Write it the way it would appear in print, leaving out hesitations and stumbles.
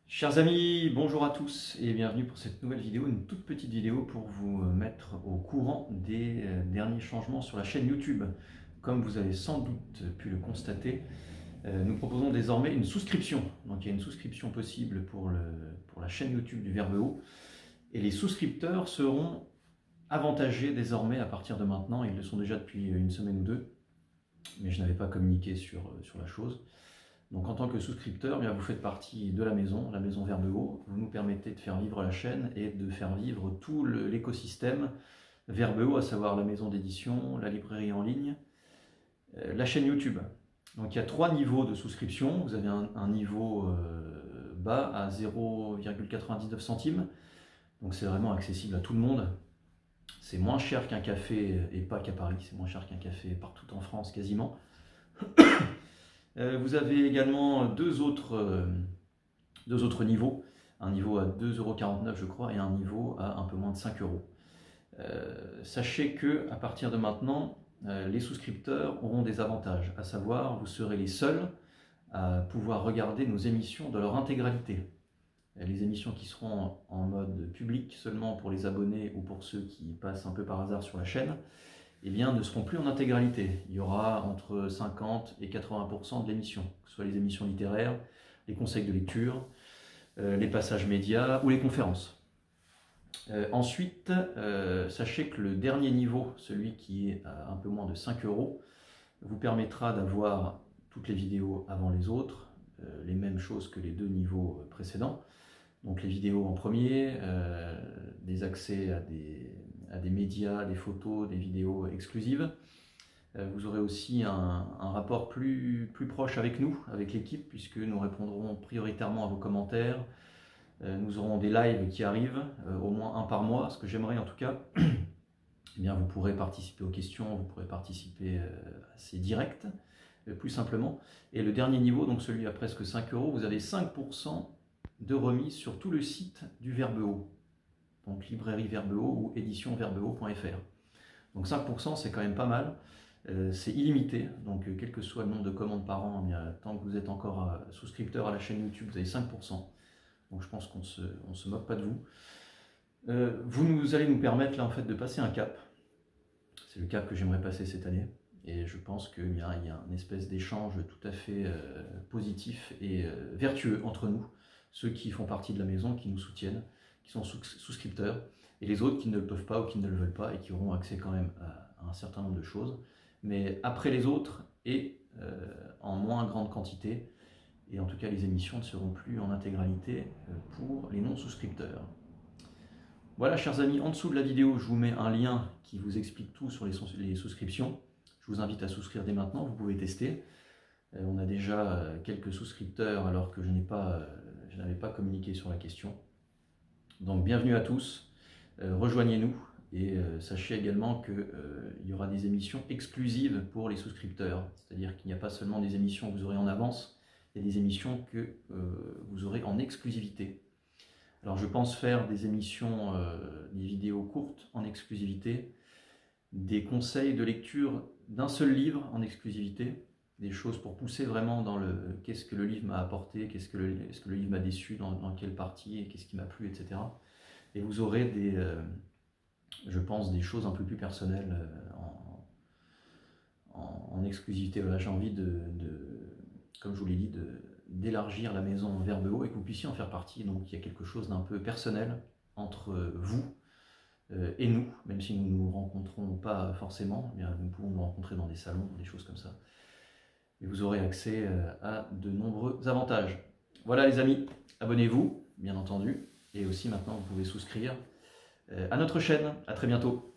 Chers amis, bonjour à tous et bienvenue pour cette nouvelle vidéo, une toute petite vidéo pour vous mettre au courant des derniers changements sur la chaîne YouTube. Comme vous avez sans doute pu le constater, nous proposons désormais une souscription. Donc il y a une souscription possible pour la chaîne YouTube du Verbeo et les souscripteurs seront avantagés désormais à partir de maintenant. Ils le sont déjà depuis une semaine ou deux, mais je n'avais pas communiqué sur la chose. Donc en tant que souscripteur, bien, vous faites partie de la maison Verbeo. Vous nous permettez de faire vivre la chaîne et de faire vivre tout l'écosystème Verbeo, à savoir la maison d'édition, la librairie en ligne, la chaîne YouTube. Donc il y a 3 niveaux de souscription. Vous avez un niveau bas à 0,99 centimes. Donc c'est vraiment accessible à tout le monde. C'est moins cher qu'un café, et pas qu'à Paris, c'est moins cher qu'un café partout en France quasiment. Vous avez également deux autres niveaux, un niveau à 2,49 € je crois et un niveau à un peu moins de 5 €. Sachez que à partir de maintenant, les souscripteurs auront des avantages, à savoir vous serez les seuls à pouvoir regarder nos émissions dans leur intégralité. Les émissions qui seront en mode public seulement pour les abonnés ou pour ceux qui passent un peu par hasard sur la chaîne, eh bien, ne seront plus en intégralité. Il y aura entre 50 et 80% de l'émission, que ce soit les émissions littéraires, les conseils de lecture, les passages médias ou les conférences. Ensuite, sachez que le dernier niveau, celui qui est à un peu moins de 5 €, vous permettra d'avoir toutes les vidéos avant les autres, les mêmes choses que les 2 niveaux précédents. Donc les vidéos en premier, des accès à des médias, des photos, des vidéos exclusives. Vous aurez aussi un rapport plus proche avec nous, avec l'équipe, puisque nous répondrons prioritairement à vos commentaires. Nous aurons des lives qui arrivent, au moins un par mois, ce que j'aimerais en tout cas. Eh bien, vous pourrez participer aux questions, vous pourrez participer à ces directs, plus simplement. Et le dernier niveau, donc celui à presque 5 €, vous avez 5% de remise sur tout le site du Verbeo. Donc librairie Verbeo ou éditionverbeo.fr. Donc 5% c'est quand même pas mal, c'est illimité, donc quel que soit le nombre de commandes par an, eh bien, tant que vous êtes encore souscripteur à la chaîne YouTube, vous avez 5%. Donc je pense qu'on se moque pas de vous. Vous allez nous permettre là en fait de passer un cap. C'est le cap que j'aimerais passer cette année. Et je pense qu'il y a une espèce d'échange tout à fait positif et vertueux entre nous, ceux qui font partie de la maison, qui nous soutiennent, qui sont souscripteurs, et les autres qui ne le peuvent pas ou qui ne le veulent pas et qui auront accès quand même à un certain nombre de choses, mais après les autres et en moins grande quantité. Et en tout cas, les émissions ne seront plus en intégralité pour les non-souscripteurs. Voilà, chers amis, en dessous de la vidéo, je vous mets un lien qui vous explique tout sur les souscriptions. Je vous invite à souscrire dès maintenant, vous pouvez tester. On a déjà quelques souscripteurs alors que je n'avais pas communiqué sur la question. Donc bienvenue à tous, rejoignez-nous et sachez également qu'il y aura des émissions exclusives pour les souscripteurs. C'est-à-dire qu'il n'y a pas seulement des émissions que vous aurez en avance, il y a des émissions que vous aurez en exclusivité. Alors je pense faire des émissions, des vidéos courtes en exclusivité, des conseils de lecture d'un seul livre en exclusivité, des choses pour pousser vraiment dans le qu'est-ce que le livre m'a apporté, est-ce que le livre m'a déçu, dans quelle partie, et qu'est-ce qui m'a plu, etc. Et vous aurez je pense, des choses un peu plus personnelles en exclusivité. Voilà, j'ai envie comme je vous l'ai dit, d'élargir la maison Verbeo et que vous puissiez en faire partie. Donc il y a quelque chose d'un peu personnel entre vous et nous, même si nous ne nous rencontrons pas forcément, eh bien, nous pouvons nous rencontrer dans des salons, des choses comme ça. Et vous aurez accès à de nombreux avantages. Voilà les amis, abonnez-vous, bien entendu, et aussi maintenant vous pouvez souscrire à notre chaîne. À très bientôt.